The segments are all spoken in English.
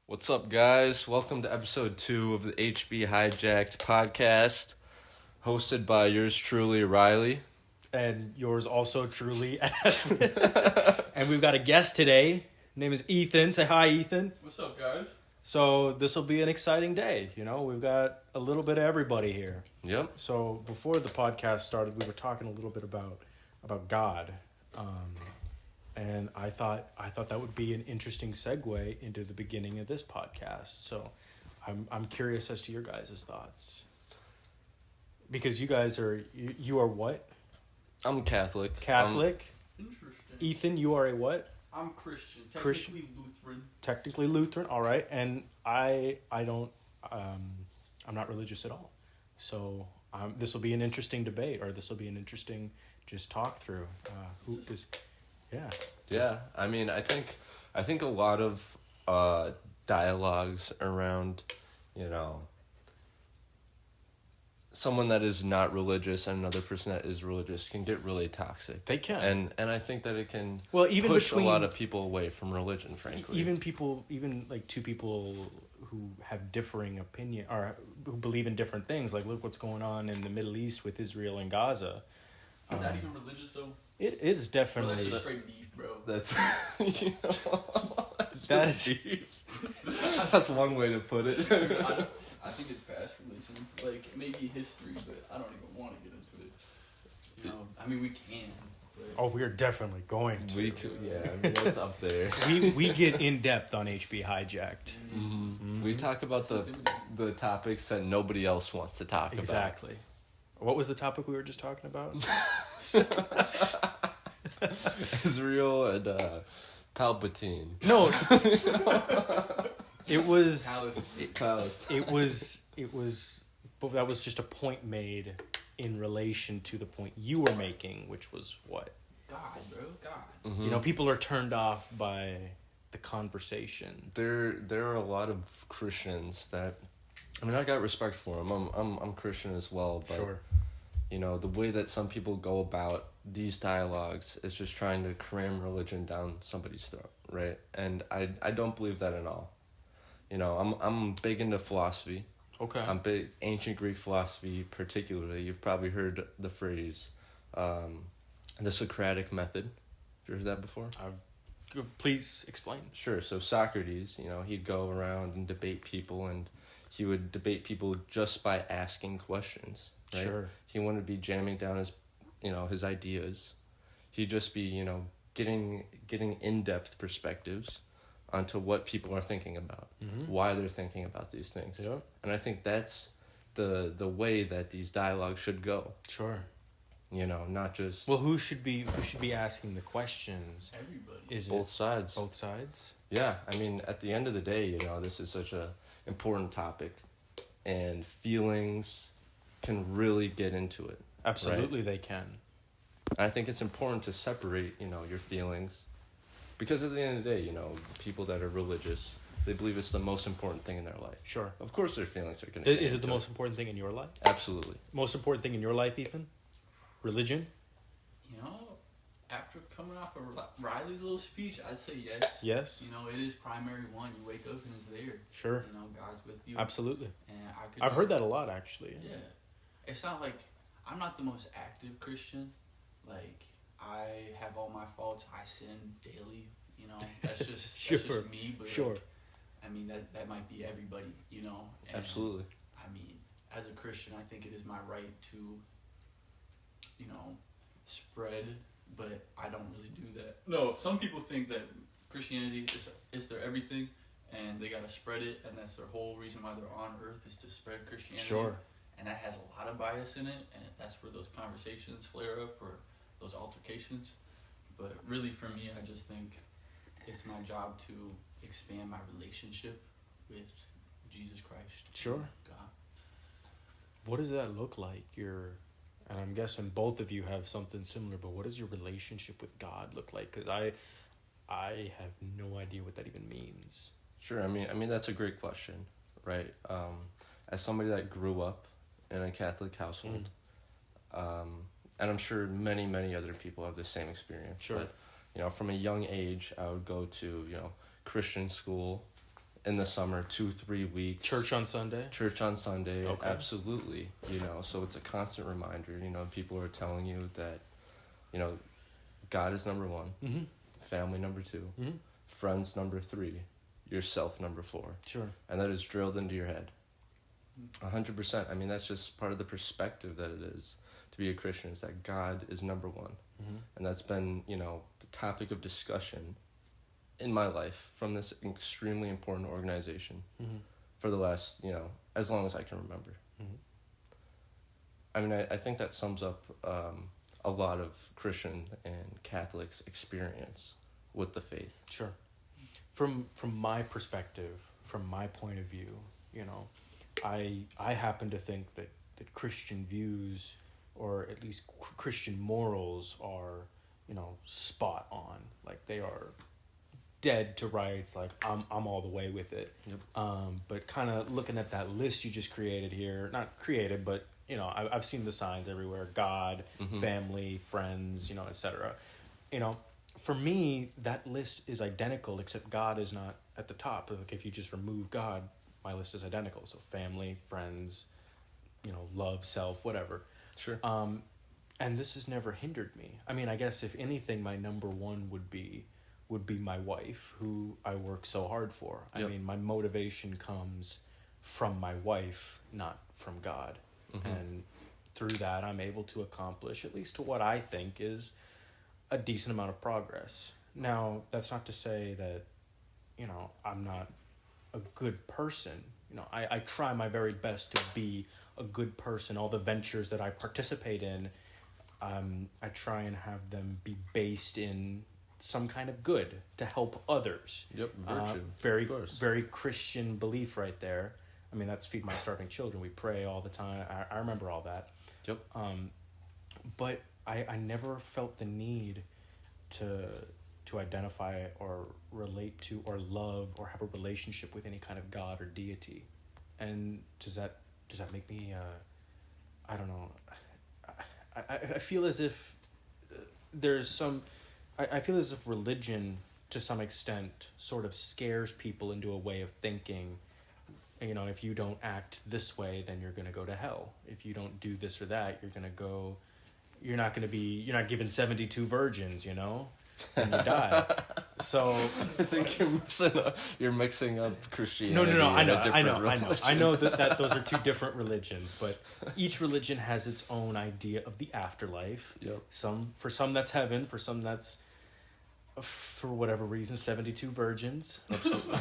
What's up, guys? Welcome to episode 2 of the HBH Podcast, hosted by yours truly, Riley. And yours also truly, Ashwin. And we've got a guest today. Name is Ethan. Say hi, Ethan. What's up, guys? So this will be an exciting day. You know, we've got a little bit of everybody here. Yep. So before the podcast started, we were talking a little bit about God. And I thought that would be an interesting segue into the beginning of this podcast. So I'm curious as to your guys' thoughts. Because you guys you are what? I'm Catholic. Catholic. Interesting. Ethan, you are a what? I'm Christian. Christian. Technically Lutheran. Technically Lutheran. All right. And I don't I'm not religious at all. So this will be an interesting debate, or this will be an interesting just talk through. Who is Yeah. Yeah, I mean, I think a lot of dialogues around, someone that is not religious and another person that is religious can get really toxic. They can. And I think that it can even push between a lot of people away from religion, frankly. Even like two people who have differing opinion, or who believe in different things. Like, look what's going on in the Middle East with Israel and Gaza. Is that even religious, though? It is definitely. Well, that's just straight beef, bro. That's That's deep. That's one way to put it. I think it's past religion. Like, maybe history, but I don't even want to get into it. You know, I mean, we can. But Oh, we're definitely going to. We could, yeah, I mean, that's up there. We get in depth on HB Hijacked. Mm-hmm. We talk about the topics that nobody else wants to talk about. Exactly. What was the topic we were just talking about? Israel and Palpatine. No. It was. Palace. It was. But that was just a point made in relation to the point you were making, which was what? God, bro. God. Mm-hmm. You know, people are turned off by the conversation. There are a lot of Christians that, I mean, I got respect for them. I'm Christian as well, but Sure. The way that some people go about these dialogues is just trying to cram religion down somebody's throat, right? And I don't believe that at all. I'm big into philosophy. Okay. I'm big ancient Greek philosophy, particularly. You've probably heard the phrase, the Socratic method. Have you heard that before? Please explain. Sure. So Socrates, he'd go around and debate people, and he would debate people just by asking questions. Right? Sure. He wouldn't be jamming down his ideas. He'd just be, getting in-depth perspectives onto what people are thinking about, why they're thinking about these things. Yeah. And I think that's the way that these dialogues should go. Sure. Not just Well, who should be asking the questions? Everybody. Is both sides. Both sides? Yeah, I mean, at the end of the day, this is such a important topic, and feelings can really get into it. Absolutely, right? they can. And I think it's important to separate, your feelings, because at the end of the day, people that are religious, they believe it's the most important thing in their life. Sure. Of course, their feelings are going to. Is it the most important thing in your life? Absolutely. Most important thing in your life, Ethan? Religion? After coming off of Riley's little speech, I'd say yes. Yes. It is primary one. You wake up and it's there. Sure. God's with you. Absolutely. And I've heard that a lot, actually. Yeah. It's not like I'm not the most active Christian. Like, I have all my faults. I sin daily. That's just Sure. that's just me. But Sure. I mean that might be everybody. And, Absolutely. I mean, as a Christian, I think it is my right to, spread. But I don't really do that. No, some people think that Christianity is their everything, and they gotta spread it, and that's their whole reason why they're on Earth is to spread Christianity. Sure. And that has a lot of bias in it, and that's where those conversations flare up, or those altercations. But really, for me, I just think it's my job to expand my relationship with Jesus Christ. Sure. God. What does that look like? And I'm guessing both of you have something similar, but what does your relationship with God look like? Because I have no idea what that even means. Sure. I mean that's a great question, right? As somebody that grew up in a Catholic household, and I'm sure many, many other people have the same experience. Sure. But, from a young age, I would go to, Christian school, in the summer, 2-3 weeks. Church on Sunday? Church on Sunday, Okay. absolutely. So it's a constant reminder, people are telling you that, God is number one, Mm-hmm. family number two, Mm-hmm. friends number three, yourself number four. Sure. And that is drilled into your head. 100%. I mean, that's just part of the perspective that it is to be a Christian, is that God is number one. Mm-hmm. And that's been, the topic of discussion in my life from this extremely important organization Mm-hmm. for the last, as long as I can remember. Mm-hmm. I mean, I think that sums up a lot of Christian and Catholics' experience with the faith. Sure. From my perspective, from my point of view, I happen to think that Christian views, or at least Christian morals, are, spot on. Like, they are dead to rights. Like, I'm all the way with it. Yep. But kind of looking at that list you just created here, not created, but I've seen the signs everywhere: God, Mm-hmm. family, friends, etc. For me, that list is identical, except God is not at the top. Like, if you just remove God, my list is identical. So family, friends, love, self, whatever. Sure. And this has never hindered me. I mean, I guess if anything, my number one would be my wife, who I work so hard for. I Yep. mean, my motivation comes from my wife, not from God. Mm-hmm. And through that, I'm able to accomplish, at least to what I think is a decent amount of progress. Now, that's not to say that, I'm not a good person. I try my very best to be a good person. All the ventures that I participate in, I try and have them be based in some kind of good to help others. Yep, virtue. Very, of course. very Christian belief right there. I mean, that's feed my starving children. We pray all the time. I remember all that. Yep. But I never felt the need to identify or relate to or love or have a relationship with any kind of God or deity. And does that make me I don't know. I feel as if there's some I feel as if religion to some extent sort of scares people into a way of thinking. If you don't act this way, then you're going to go to hell. If you don't do this or that, you're not given 72 virgins, and you die. So I think you're mixing up Christianity. no, I know. Religion. I know that those are two different religions, but each religion has its own idea of the afterlife. Yep. For some that's heaven, for some that's, for whatever reason, 72 virgins. Absolutely.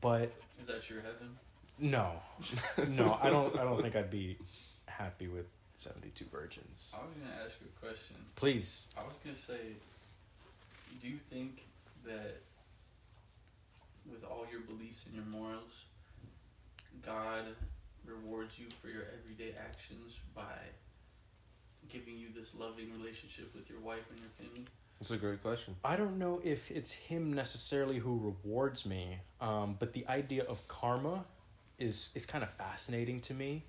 But Is that your heaven? no, I don't think I'd be happy with 72 virgins. I was gonna ask you a question. Please. I was gonna say, do you think that with all your beliefs and your morals, God rewards you for your everyday actions by giving you this loving relationship with your wife and your family? That's a great question. I don't know if it's him necessarily who rewards me, but the idea of karma is kind of fascinating to me.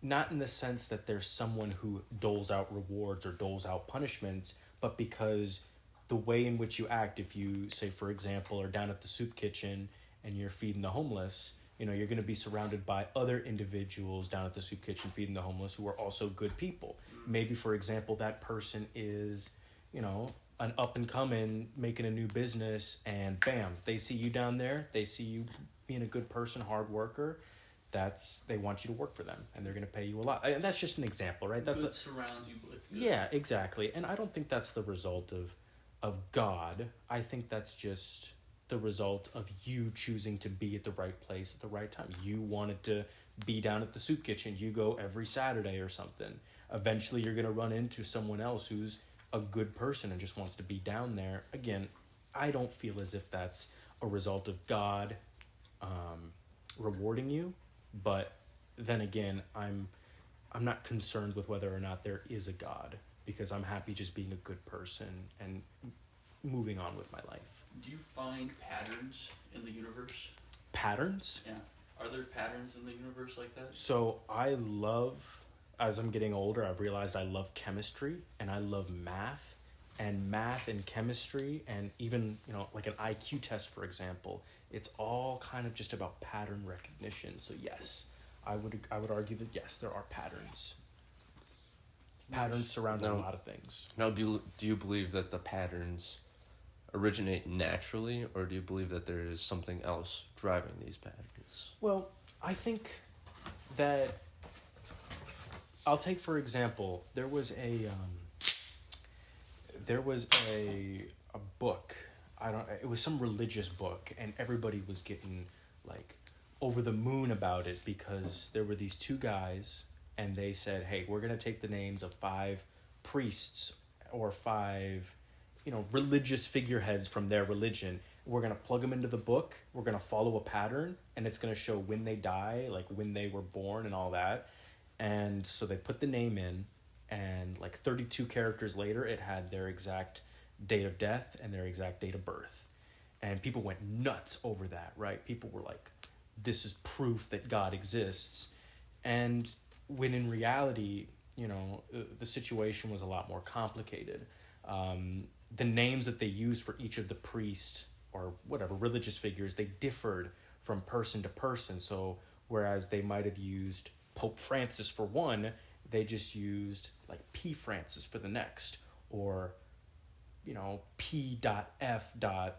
Not in the sense that there's someone who doles out rewards or doles out punishments, but because the way in which you act, if you, say, for example, are down at the soup kitchen and you're feeding the homeless, you're going to be surrounded by other individuals down at the soup kitchen feeding the homeless who are also good people. Maybe, for example, that person is, an up-and-coming, making a new business, and bam, they see you down there, they see you being a good person, hard worker, they want you to work for them, and they're going to pay you a lot. And that's just an example, right? Good surrounds you with good. Yeah, exactly. And I don't think that's the result of God. I think that's just the result of you choosing to be at the right place at the right time. You wanted to be down at the soup kitchen. You go every Saturday or something. Eventually, you're going to run into someone else who's a good person and just wants to be down there. Again, I don't feel as if that's a result of God rewarding you, but then again, I'm not concerned with whether or not there is a God, because I'm happy just being a good person and moving on with my life. Do you find patterns in the universe? Patterns? Yeah. Are there patterns in the universe like that? So I love, as I'm getting older, I've realized I love chemistry and I love math, and math and chemistry and even, like an IQ test, for example, it's all kind of just about pattern recognition. So yes, I would argue that yes, there are patterns. Patterns surrounding a lot of things. Now, do you believe that the patterns originate naturally, or do you believe that there is something else driving these patterns? Well, I think that I'll take, for example, there was a book. It was some religious book, and everybody was getting like over the moon about it because there were these two guys, and they said, "Hey, we're gonna take the names of 5 priests or 5, religious figureheads from their religion. We're gonna plug them into the book. We're gonna follow a pattern, and it's gonna show when they die, like when they were born and all that." And so they put the name in, and like 32 characters later, it had their exact date of death and their exact date of birth. And people went nuts over that, right? People were like, this is proof that God exists. And when in reality, the situation was a lot more complicated. The names that they used for each of the priests or whatever religious figures, they differed from person to person. So whereas they might have used Pope Francis for one, they just used like P. Francis for the next, or P.F.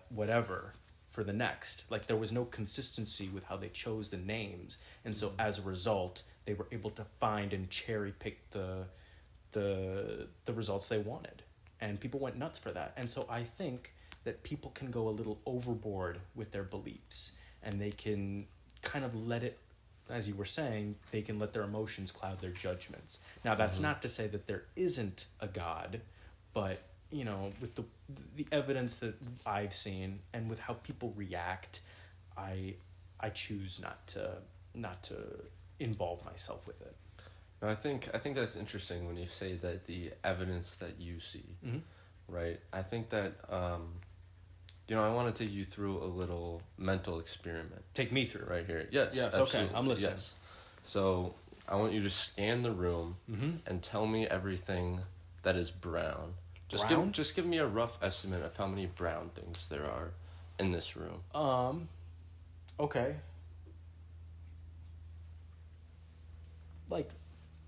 whatever for the next. Like there was no consistency with how they chose the names, and so as a result, they were able to find and cherry pick the results they wanted, and people went nuts for that. And so I think that people can go a little overboard with their beliefs, and they can kind of let it, as you were saying, they can let their emotions cloud their judgments. Now, that's not to say that there isn't a God, but, with the evidence that I've seen and with how people react, I choose not to involve myself with it. No, I think that's interesting when you say that the evidence that you see, right? I think that, I want to take you through a little mental experiment. Take me through. Right here. Yes, okay, I'm listening. Yes. So I want you to scan the room and tell me everything that is brown. Just give me a rough estimate of how many brown things there are in this room. Okay. Like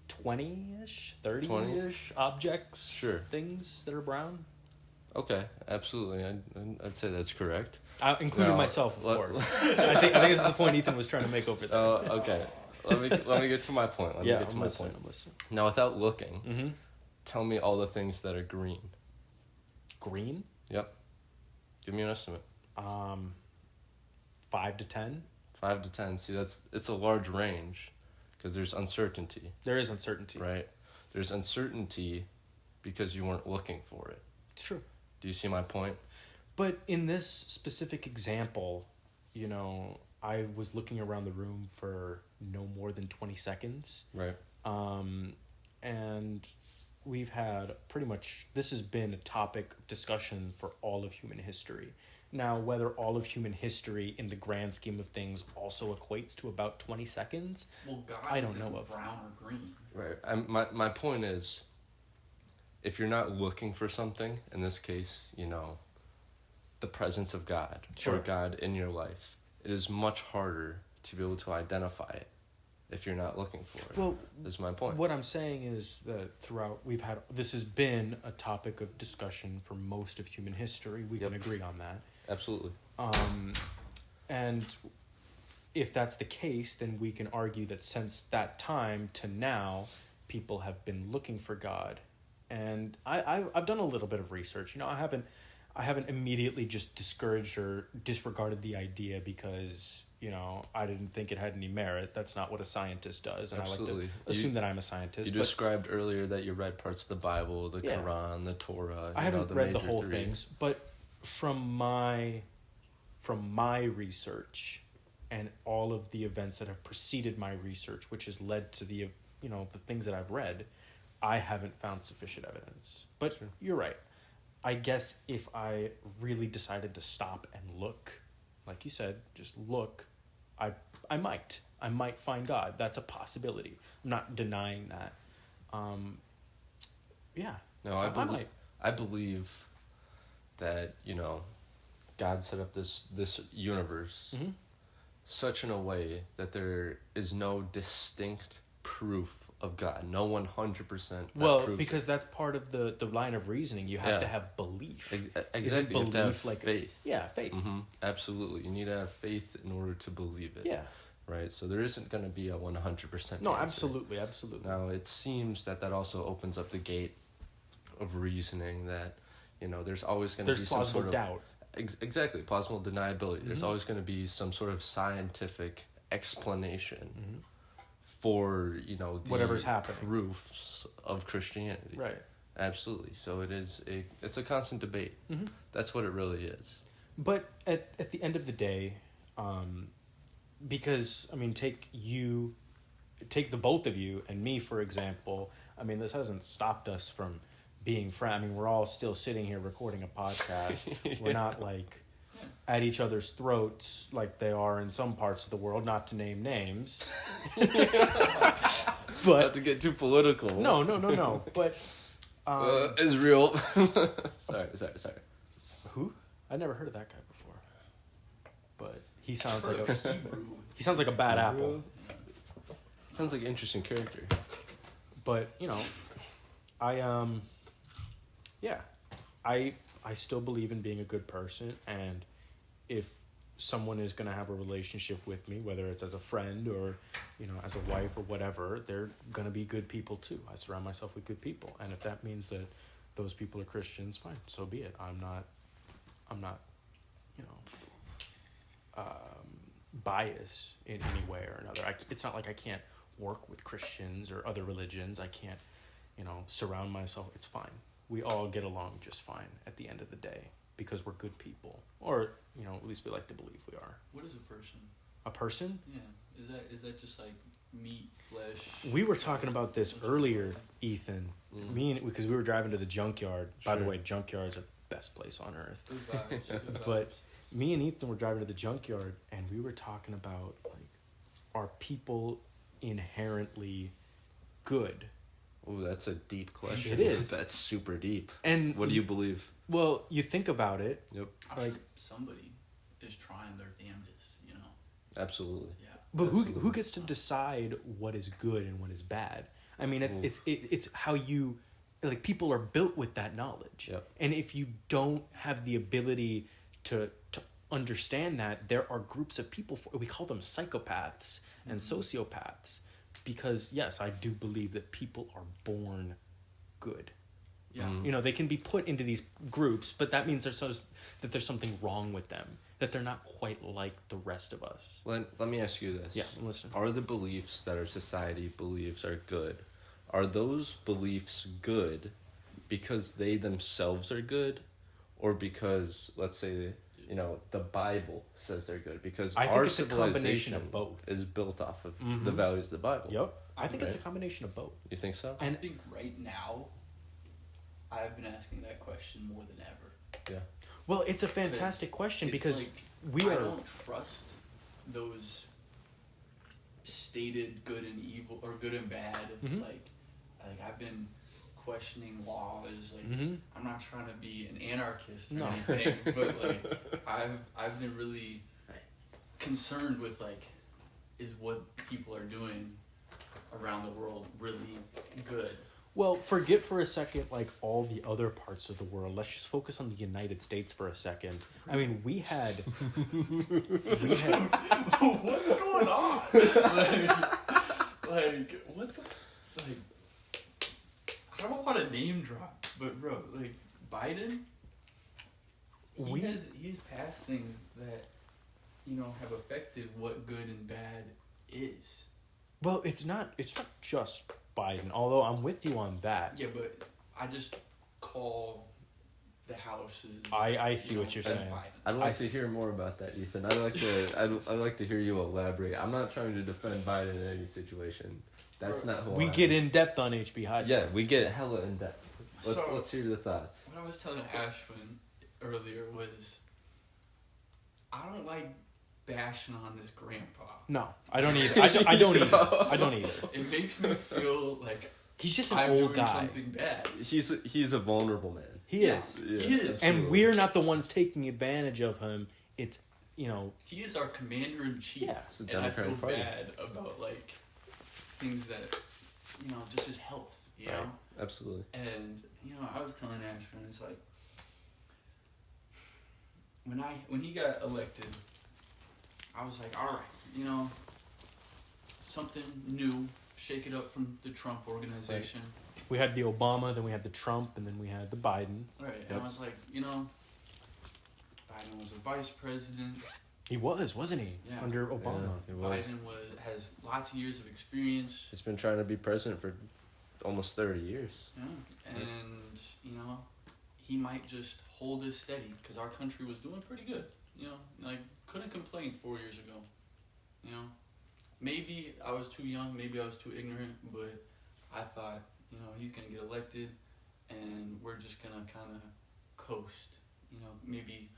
20-ish, 30-ish objects, sure, things that are brown. Okay, absolutely. I'd say that's correct. Including myself, of course. I think this is the point Ethan was trying to make over there. Okay. Let me get to my point. I'm listening. Now, without looking, tell me all the things that are green. Green? Yep. Give me an estimate. 5 to 10. 5 to 10. See, it's a large range because there's uncertainty. There is uncertainty. Right. There's uncertainty because you weren't looking for it. It's true. Do you see my point? But in this specific example, I was looking around the room for no more than 20 seconds. Right. And we've had this has been a topic of discussion for all of human history. Now, whether all of human history in the grand scheme of things also equates to about 20 seconds, I don't know of. Brown or green. Right. My point is, if you're not looking for something, in this case, the presence of God, sure, or God in your life, it is much harder to be able to identify it if you're not looking for it. Well, this is my point. What I'm saying is that throughout this has been a topic of discussion for most of human history. We can agree on that. Absolutely. And if that's the case, then we can argue that since that time to now, people have been looking for God. And I've done a little bit of research. I haven't immediately just discouraged or disregarded the idea because I didn't think it had any merit. That's not what a scientist does, and absolutely. I like to assume that I'm a scientist. You described earlier that you read parts of the Bible, the Quran, the Torah. I haven't read the whole 3 things, but from my research and all of the events that have preceded my research, which has led to the things that I've read, I haven't found sufficient evidence. But sure, you're right. I guess if I really decided to stop and look, like you said, just look, I might find God. That's a possibility. I'm not denying that. Yeah. No, I believe that, God set up this universe Mm-hmm. such in a way that there is no distinct proof of God. No 100% Well, proves because it. that's part of the line of reasoning. You have to have belief. Exactly. You have to have belief faith. Yeah, faith. Mm-hmm. Absolutely. You need to have faith in order to believe it. Yeah. Right? So there isn't going to be a 100% No, answer. absolutely. Now, it seems that also opens up the gate of reasoning that, there's always going to be some sort of... doubt. Exactly. Plausible deniability. Mm-hmm. There's always going to be some sort of scientific explanation for, the Whatever's happening. proofs of Christianity. Right. Absolutely. So it's a constant debate. Mm-hmm. That's what it really is. But at the end of the day, because, take the both of you and me, for example. This hasn't stopped us from being friends. We're all still sitting here recording a podcast. We're not at each other's throats like they are in some parts of the world, not to name names. But Not to get too political. No. But Israel. Sorry. who? I never heard of that guy before. But he sounds like a bad apple. Sounds like an interesting character. But I still believe in being a good person, and if someone is going to have a relationship with me, whether it's as a friend or as a wife or whatever, they're going to be good people too. I surround myself with good people, and if that means that those people are Christians, fine, so be it. I'm not biased in any way or another. It's not like I can't work with Christians or other religions. I can't surround myself. It's fine. We all get along just fine at the end of the day because we're good people, or at least we like to believe we are. What is a person? A person? Yeah. Is that just like meat, flesh? We were talking about this earlier, Ethan. Because we were driving to the junkyard. By the way, junkyards are the best place on earth. Good vibes, good vibes. But me and Ethan were driving to the junkyard, and we were talking about are people inherently good? Oh, that's a deep question. It is. That's super deep. And what do you believe? Well, you think about it. Yep. I'm sure somebody is trying their damnedest, Absolutely. Yeah. But who gets to decide what is good and what is bad? It's how you people are built with that knowledge. Yep. And if you don't have the ability to understand that, there are groups of people, we call them psychopaths and sociopaths, because yes, I do believe that people are born good. Yeah. They can be put into these groups, but that means that there's something wrong with them, that they're not quite like the rest of us. Let me ask you this. Yeah, listen. Are the beliefs that our society believes are good, are those beliefs good because they themselves are good, or because, let's say, the Bible says they're good? Because I think our it's a combination of both. is built off of the values of the Bible. Yep. I think it's a Right? combination of both. You think so? I think right now, I've been asking that question more than ever. Yeah. Well, it's a fantastic question It's because I don't trust those stated good and evil or good and bad. Mhm. Like I've been questioning laws. Mhm. I'm not trying to be an anarchist or No. anything, but I've been really concerned with is what people are doing around the world really good? Well, forget for a second all the other parts of the world. Let's just focus on the United States for a second. we had What's going on? What the I don't want to name drop, but bro, Biden, he's passed things that have affected what good and bad is. Well, it's not just Biden, although I'm with you on that. Yeah, but I just call the houses. I see what you're saying. Biden. I'd like to hear more about that, Ethan. I'd like to hear you elaborate. I'm not trying to defend Biden in any situation. That's not who We I am. get in depth on HBH. Yeah, we get hella in depth. Let's hear the thoughts. What I was telling Ashwin earlier was, I don't like bashing on this grandpa. No, I don't either. I don't either. I don't either. It makes me feel like He's just an I'm old doing guy. something bad. He's a vulnerable man. He is. Yeah, He is. absolutely. And we're not the ones taking advantage of him. It's, He is our commander in chief. Yeah. It's a And I feel Democratic Party. bad about like things that, just his health. You Right. know. Absolutely. And I was telling Ashton, it's like when he got elected, I was like, all right, something new, shake it up from the Trump organization. we had the Obama, then we had the Trump, and then we had the Biden. Right. Yep. And I was like, Biden was a vice president. He was, wasn't he? Yeah. Under Obama. Yeah, it was. Biden has lots of years of experience. He's been trying to be president for almost 30 years. Yeah. And, he might just hold us steady because our country was doing pretty good. Couldn't complain 4 years ago. Maybe I was too young, maybe I was too ignorant, but I thought, he's going to get elected and we're just going to kind of coast. Maybe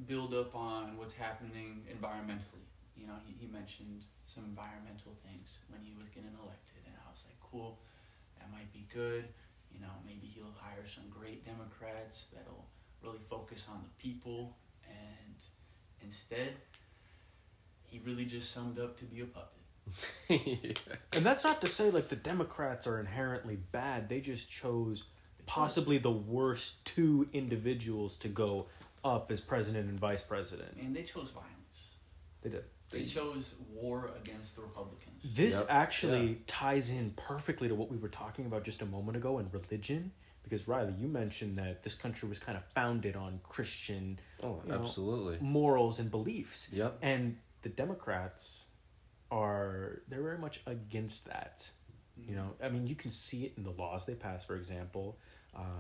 build up on what's happening environmentally. He mentioned some environmental things when he was getting elected, and I was like, cool, that might be good. Maybe he'll hire some great Democrats that'll really focus on the people, and instead, he really just summed up to be a puppet. Yeah. And that's not to say like the Democrats are inherently bad. They just chose possibly the worst two individuals to go up as president and vice president. And they chose violence. They did. They chose war against the Republicans. This Yep. actually ties in perfectly to what we were talking about just a moment ago in religion. Because Riley, you mentioned that this country was kind of founded on Christian Absolutely. morals and beliefs. Yep. And the Democrats they're very much against that. You can see it in the laws they pass, for example,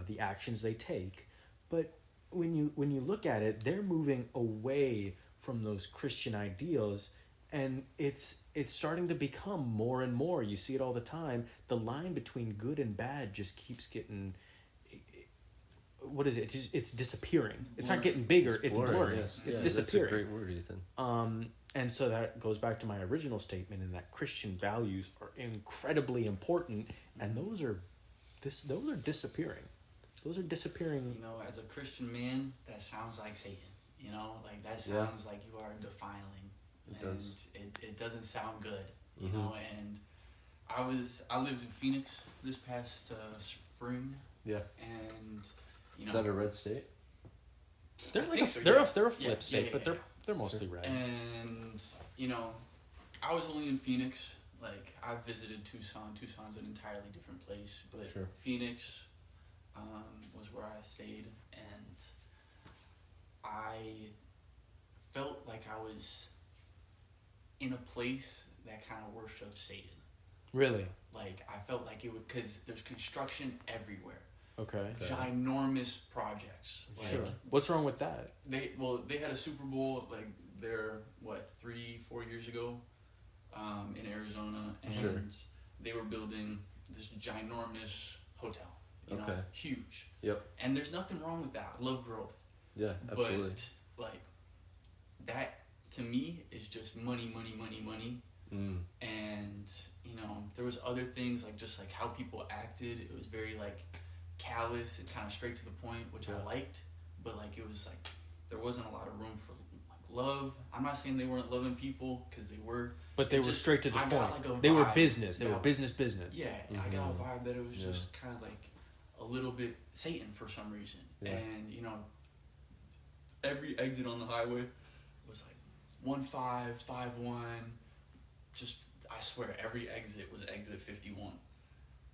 the actions they take. But when you look at it, they're moving away from those Christian ideals, and it's starting to become more and more. You see it all the time. The line between good and bad just keeps getting. What is it? It's disappearing. It's not getting bigger. It's blurring. Yes. It's Yeah, disappearing. That's a great word, Ethan. And so that goes back to my original statement, in that Christian values are incredibly important, and those are disappearing. Those are disappearing. As a Christian man, that sounds like Satan. That sounds like you are defiling. It and does. It doesn't sound good. Mhm. And I lived in Phoenix this past spring, Yeah. and Is that a red state? They're I like think so, they're yeah. a flip Yeah, state, yeah, but yeah. they're mostly red. And I was only in Phoenix. Like, I visited Tucson. Tucson's an entirely different place, but Sure. Phoenix was where I stayed, and I felt like I was in a place that kind of worshipped Satan. Really? Like, I felt like it would, because there's construction everywhere. Okay. Ginormous projects. Like, Sure. What's wrong with that? They had a Super Bowl, like, there, 3-4 years ago, in Arizona, and Sure. they were building this ginormous hotel. Okay. Huge. Yep. And there's nothing wrong with that. I love growth. Yeah, absolutely. But, like, that, to me, is just money, money, money, money. And, there was other things, like, just, like, how people acted. It was very, like, callous and kind of straight to the point, which I liked. But, like, it was, like, there wasn't a lot of room for, like, love. I'm not saying they weren't loving people, because they were. But they were just, straight to the I point. got, like, a They were vibe business. They were that- business. Yeah, I got a vibe that it was just kind of, like, a little bit Satan for some reason. Yeah. And, every exit on the highway was, like, 15, 51. Just, I swear, every exit was exit 51.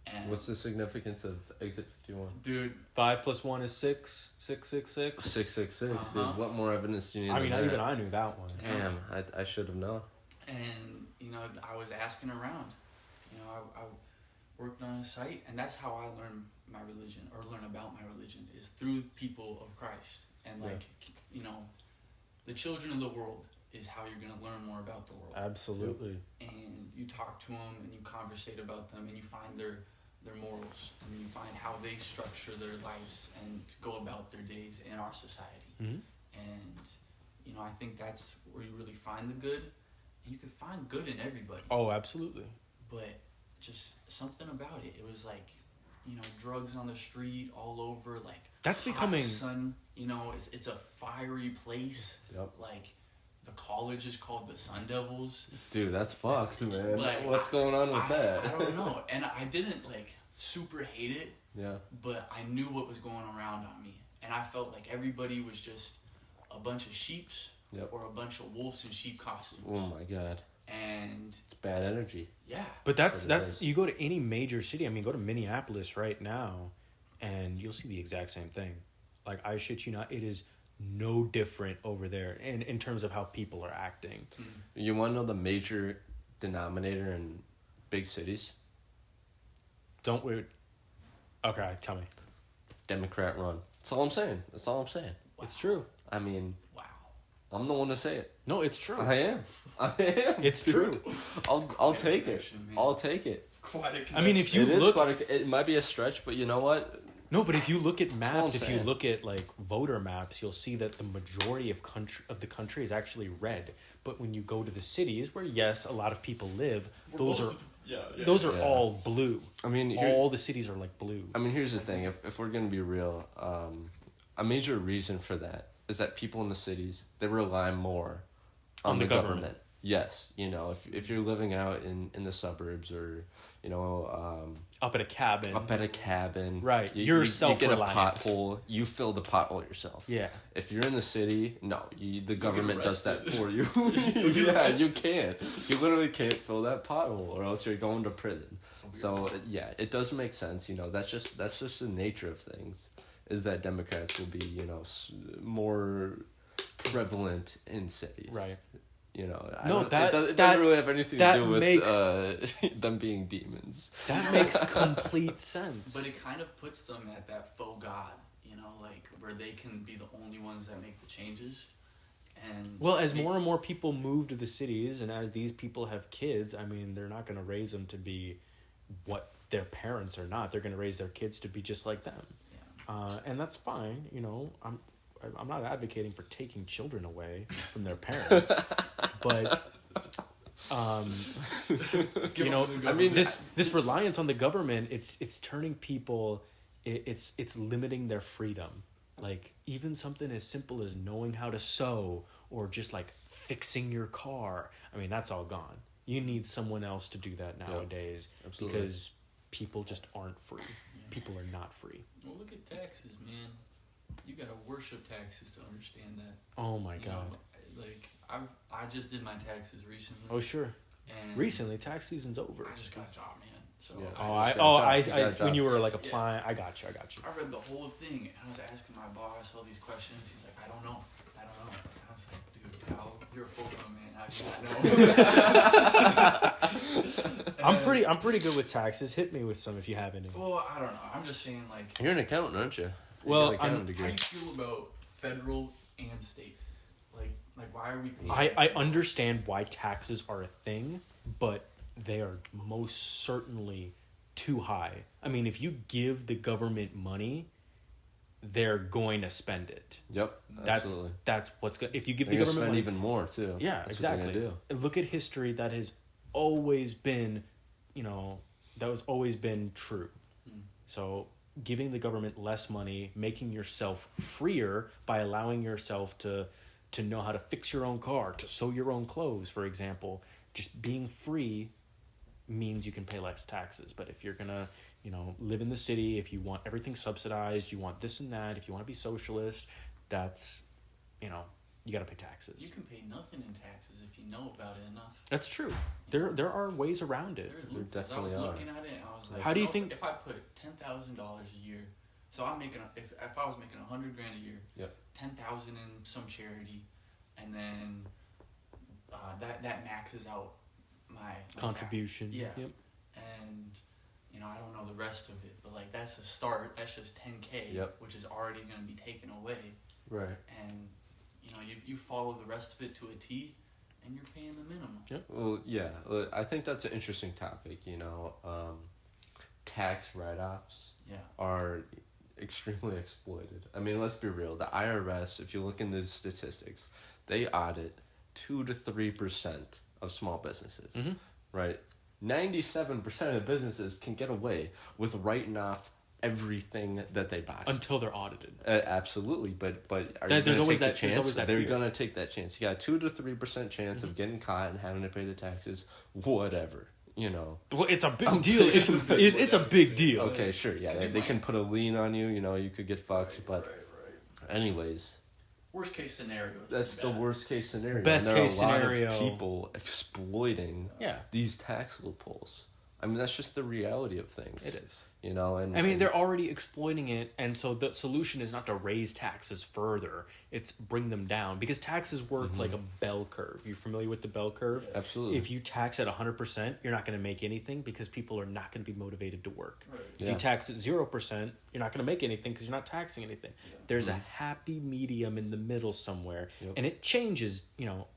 And What's the significance of exit 51? dude, 5 + 1 is 6. 666. 666. Uh-huh. What more evidence do you need? I mean, than even that? I knew that one. Damn, I should have known. and I was asking around. I worked on a site, and that's how I learned my religion, or learn about my religion, is through people of Christ. And, like, the children of the world is how you're going to learn more about the world. Absolutely. And you talk to them, and you conversate about them, and you find their morals, and you find how they structure their lives and go about their days in our society. Mm-hmm. And, I think that's where you really find the good. And you can find good in everybody. Oh, absolutely. But just something about it. It was like, drugs on the street all over, like that's hot becoming sun. It's a fiery place. Yep. Like the college is called the Sun Devils. Dude, that's fucked, man. Like, what's going on with that? I don't know, and I didn't like super hate it. Yeah. But I knew what was going around on me, and I felt like everybody was just a bunch of sheeps. Yep. Or a bunch of wolves in sheep costumes. Oh my god. And it's bad energy. Yeah. But that's you go to any major city. I mean, go to Minneapolis right now, and you'll see the exact same thing. Like, I shit you not, it is no different over there in terms of how people are acting. You want to know the major denominator in big cities? Don't we? Okay, tell me. Democrat run. That's all I'm saying. Wow. It's true. I mean, wow. I'm the one to say it. No, it's true. I am. It's dude. true. I'll take it. Man. I'll take it. It's quite a connection. I mean, if you it might be a stretch, but you know what? No, but if you look at That's all maps, I'm if you saying. look at like voter maps, you'll see that the majority of the country is actually red. But when you go to the cities, where yes, a lot of people live, those are all blue. I mean, all the cities are like blue. I mean, here's the thing: if we're gonna be real, a major reason for that is that people in the cities, they rely more on the government. Yes, if you're living out in the suburbs or up at a cabin, right? You self-reliant. get a pothole, you fill the pothole yourself. Yeah. If you're in the city, no, the government does that for you. Yeah, you can't. You literally can't fill that pothole, or else you're going to prison. So yeah, it does make sense. That's just the nature of things. Is that Democrats will be more prevalent in cities, right? It doesn't really have anything to do with them being demons. That makes complete sense. But it kind of puts them at that faux god, like where they can be the only ones that make the changes. And well, as more and more people move to the cities, and as these people have kids, I mean, they're not going to raise them to be what their parents are not. They're going to raise their kids to be just like them. Yeah. And that's fine. I'm not advocating for taking children away from their parents, but I mean, this reliance on the government, it's turning people, it's limiting their freedom. Like, even something as simple as knowing how to sew or just like fixing your car. I mean, that's all gone. You need someone else to do that nowadays, because people just aren't free. Yeah. People are not free. Well, look at taxes, man. You gotta worship taxes to understand that. Oh my God! I just did my taxes recently. Oh sure. And recently, tax season's over. I just got a job, man. So when you were like applying, I got you. I read the whole thing, and I was asking my boss all these questions. He's like, I don't know. And I was like, dude, how you're a full-grown man? How do you not know? I'm pretty good with taxes. Hit me with some if you have any. Well, I don't know. I'm just saying, like, you're an accountant, aren't you? Well, how do you feel about federal and state? Like why are we paying? I understand why taxes are a thing, but they are most certainly too high. I mean, if you give the government money, they're going to spend it. Yep, absolutely. That's what's good. If you give the government spend money, even more too. Yeah, that's exactly. Look at history. That has always been, true. So giving the government less money, making yourself freer by allowing yourself to know how to fix your own car, to sew your own clothes, for example. Just being free means you can pay less taxes. But if you're going to, live in the city, if you want everything subsidized, you want this and that, if you want to be socialist, that's, you got to pay taxes. You can pay nothing in taxes if you know about it enough. That's true. There are ways around it. There definitely I was are. looking at it and I was like, how do you think if I put $10,000 a year, so I'm making if I was making $100,000 a year, yep. 10,000 in some charity, and then that maxes out my contribution. Yeah. Yep. And I don't know the rest of it, but like that's a start. That's just $10,000, yep. which is already going to be taken away. Right. And you follow the rest of it to a T, and you're paying the minimum. Yep. Well, yeah, I think that's an interesting topic. Tax write-offs are extremely exploited. I mean, let's be real. The IRS, if you look in the statistics, they audit 2 to 3% of small businesses, right? 97% of businesses can get away with writing off everything that they buy until they're audited. Absolutely, but are you There's going to always take the that- there's always chance? that They're fear. going to take that chance. You got 2 to 3% chance of getting caught and having to pay the taxes. Whatever, you know. Well, it's a big I'm deal. taking It's a big deal. Okay, sure, yeah, they can put a lien on you. You know, you could get fucked. But anyways, Worst case scenario. it's that's pretty the bad. worst case scenario. Best and there case are a lot scenario. of people exploiting Yeah. these tax loopholes. I mean, that's just the reality of things. It is. You know, and I mean, they're already exploiting it, and so the solution is not to raise taxes further; it's bring them down, because taxes work like a bell curve. You familiar with the bell curve? Absolutely. If you tax at 100%, you're not going to make anything because people are not going to be motivated to work. Right. If Yeah. you tax at 0%, you're not going to make anything because you're not taxing anything. There's a happy medium in the middle somewhere, Yep. and it changes,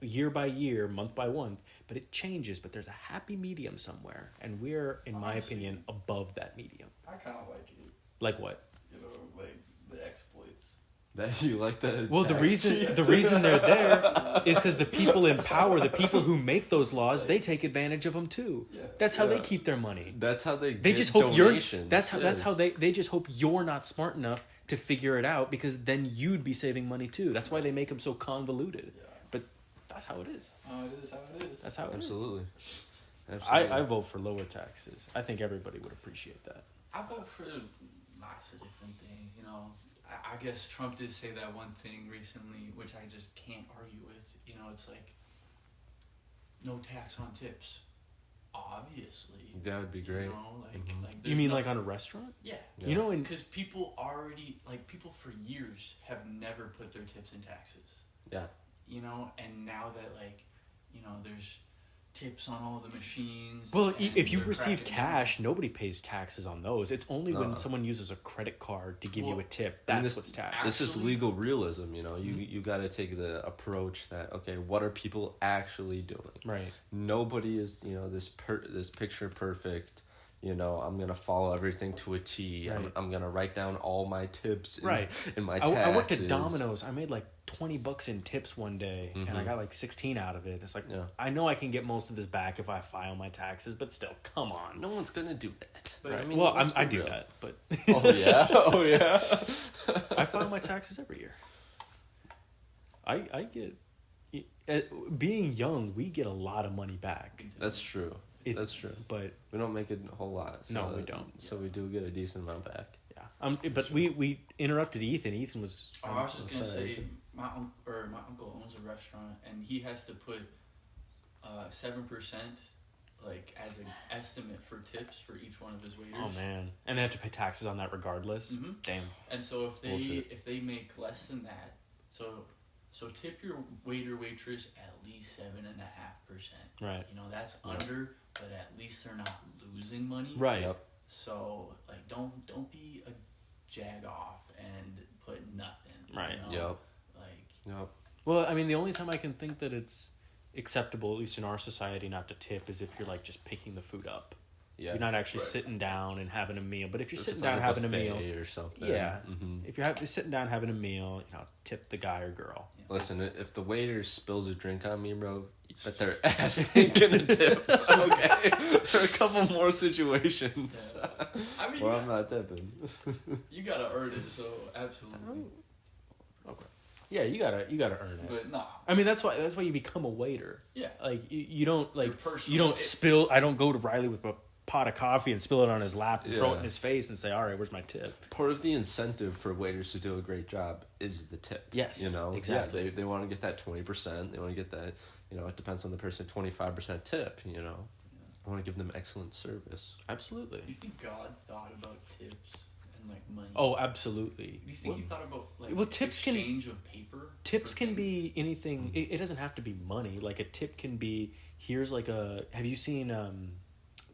year by year, month by month, but it changes. But there's a happy medium somewhere, and we're, in my Honestly. opinion, above that medium. I kind of like it. Like what? Like the exploits. that you like that. Well, the tax? reason they're there is because the people in power, the people who make those laws, they take advantage of them too. Yeah. That's how they Yeah. keep their money. That's how they They get just hope donations. that's how Yes. they just hope you're not smart enough to figure it out, because then you'd be saving money too. That's why they make them so convoluted. Yeah. But that's how it is. Oh, it is how it is. That's how it is. Absolutely. Absolutely. I vote for lower taxes. I think everybody would appreciate that. I vote for lots of different things. I guess Trump did say that one thing recently, which I just can't argue with. It's like no tax on tips. Obviously. That would be great. Like You mean like on a restaurant? Yeah. Yeah. You know, in Because people for years have never put their tips in taxes. Yeah. And now that there's tips on all the machines. well, and if you they're receive cracking down. cash, nobody pays taxes on those. It's only when someone uses a credit card to give you a Well, tip And that's this- what's taxed. This is Actually- legal realism, You got to take the approach that, okay, what are people actually doing? Right. Nobody is, this picture perfect. I'm gonna follow everything to a T. Right. I'm gonna write down all my tips in my I taxes. worked at Domino's. I made like $20 in tips one day, and I got like 16 out of it. It's like, Yeah. I know I can get most of this back if I file my taxes, but still, come on. No one's gonna do that. But- I mean, Well, let's I be do real. that, but Oh yeah. Oh yeah. I file my taxes every year. I get, being young, we get a lot of money back. That's true. It's- That's true. But We don't make a whole lot. So No, we don't. So we do get a decent amount back. yeah, but we interrupted Ethan. Ethan was. I was just gonna sorry. say my uncle owns a restaurant and he has to put 7% like as an estimate for tips for each one of his waiters. Oh man, and they have to pay taxes on that regardless. Mhm. Damn. And so Bullshit. if they make less than that, so tip your waiter waitress at least 7.5%. Right. That's under, but at least they're not losing money. Right. Yep. So like don't be a jag off and put nothing. Right. Yep. Like Yep. Well, I mean, the only time I can think that it's acceptable, at least in our society, not to tip is if you're like just picking the food up. Yeah. You're not actually Right. sitting down and having a meal. But if you're If sitting it's down like having a meal, buffet or something. yeah. Mhm. If you're sitting down having a meal, tip the guy or girl. Listen, if the waiter spills a drink on me, bro, but their ass ain't gonna tip. Okay, there are a couple more situations I mean where I'm not tipping. you gotta earn it, so absolutely. Okay. Yeah, you gotta earn it. But nah. I mean, that's why you become a waiter. Yeah. Like you don't like Your personal- you don't spill. I don't go to Riley with a pot of coffee and spill it on his lap and throw it in Yeah. his face and say, "All right, where's my tip?" Part of the incentive for waiters to do a great job is the tip. Yes, exactly. Yeah, they want to get that 20%. They want to get that, it depends on the person, 25% tip, I want to give them excellent service. Absolutely. Do you think God thought about tips and like money? Oh, absolutely. Do you think he thought about like well, tips can- exchange of paper? Tips for can things? be anything. It doesn't have to be money. Like a tip can be, here's like a. Have you seen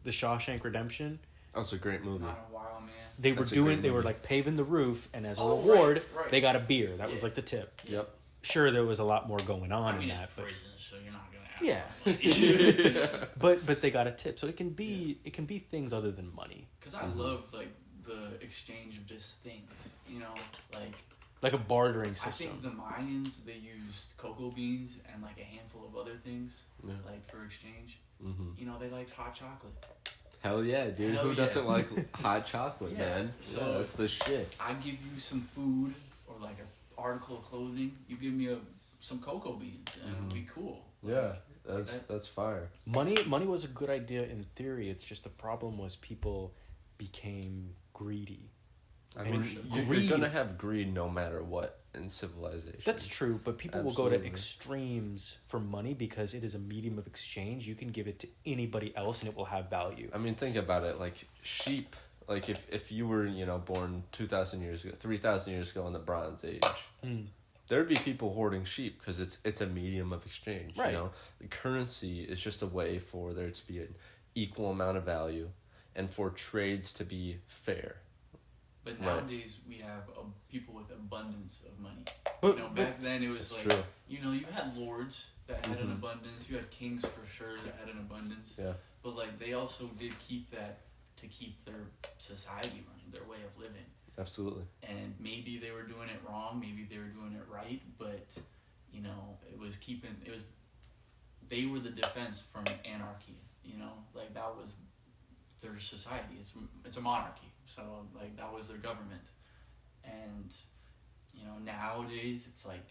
the Shawshank Redemption? Oh, it's a great movie. Not a while, man. They That's a were great they were movie. like paving the roof, and as a Oh, reward, right. they got a beer. That was Yeah. like the tip. Yep. Sure, there was a lot more going on I mean, in it's that, but prison, so you're not gonna ask. yeah. Yeah. but they got a tip, so it can be things other than money. Because I love like the exchange of just things, like Like a bartering I system. think the Mayans, they used cocoa beans and like a handful of other things, like for exchange. Mm-hmm. You know, they liked hot chocolate. Hell yeah, dude. Hell Who yeah. doesn't like hot chocolate, man? So Yeah, that's the shit. I give you some food or like an article of clothing. You give me some cocoa beans, and it'll be cool. Yeah, that's fire. Money was a good idea in theory. It's just the problem was people became greedy. I mean, you're gonna have greed no matter what in civilization. That's true, but people will Absolutely. go to extremes for money because it is a medium of exchange. You can give it to anybody else and it will have value. I mean, think about it. Like sheep. Like if you were born 2,000 years ago, 3,000 years ago in the Bronze Age, there'd be people hoarding sheep because it's a medium of exchange. Right. You know, the currency is just a way for there to be an equal amount of value, and for trades to be fair. But nowadays we have people with abundance of money. But Back then it was like, true. you had lords that had an abundance. You had kings for sure that had an abundance. Yeah. But like they also did keep that to keep their society running, their way of living. Absolutely. And maybe they were doing it wrong, maybe they were doing it right, but they were the defense from anarchy. Like that was their society. It's a monarchy, so like that was their government. And nowadays it's like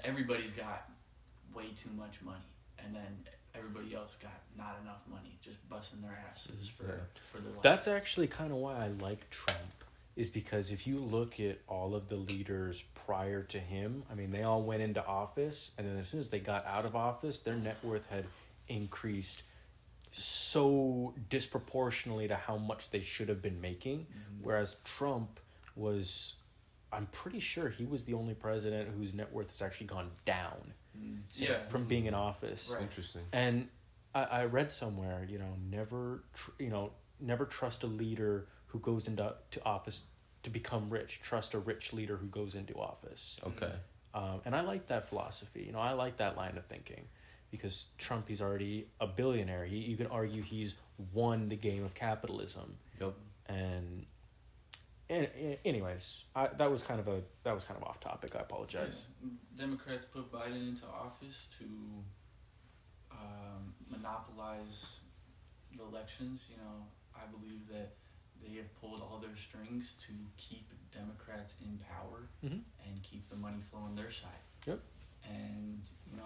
everybody's got way too much money, and then everybody else got not enough money, just busting their asses for their life. that's actually kind of why I like Trump, is because if you look at all of the leaders prior to him, I mean, they all went into office, and then as soon as they got out of office, their net worth had increased so disproportionately to how much they should have been making, whereas Trump was, I'm pretty sure he was the only president whose net worth has actually gone down from being in office. Right. Interesting. And I read somewhere, never trust a leader who goes into office to become rich. Trust a rich leader who goes into office. Okay. And I like that philosophy. I like that line of thinking, because Trump, he's already a billionaire. You can argue he's won the game of capitalism. Yep. And anyways, that was kind of off topic. I apologize. Yeah. Democrats put Biden into office to monopolize the elections. I believe that they have pulled all their strings to keep Democrats in power and keep the money flowing their side. Yep. And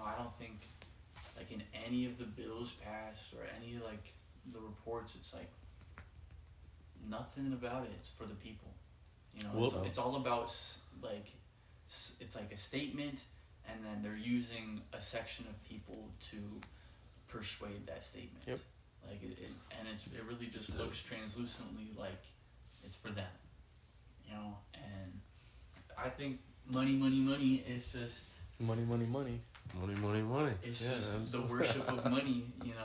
I don't think like in any of the bills passed or any like the reports, it's like nothing about it. It's for the people. It's all about like it's like a statement, and then they're using a section of people to persuade that statement. Yep. Like it really just looks translucently like it's for them. And I think money is just Money. Money. it's just the worship of money.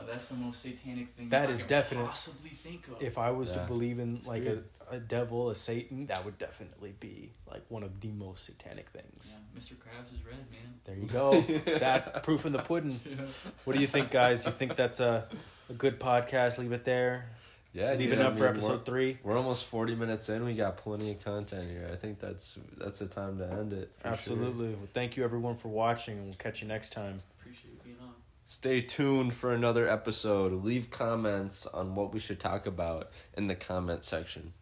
That's the most satanic thing That I is can definite. possibly think of. If I was to believe in It's like weird. a devil, a Satan, that would definitely be like one of the most satanic things. Yeah, Mr. Krabs is red, man. There you go. That proof in the pudding. What do you think, guys? You think that's a good podcast? Leave it there. Yeah. Leave it up for episode 3. We're almost 40 minutes in. We got plenty of content here. I think that's the time to end it. For Absolutely. Sure. Well, thank you everyone for watching, and we'll catch you next time. Appreciate being on. Stay tuned for another episode. Leave comments on what we should talk about in the comment section.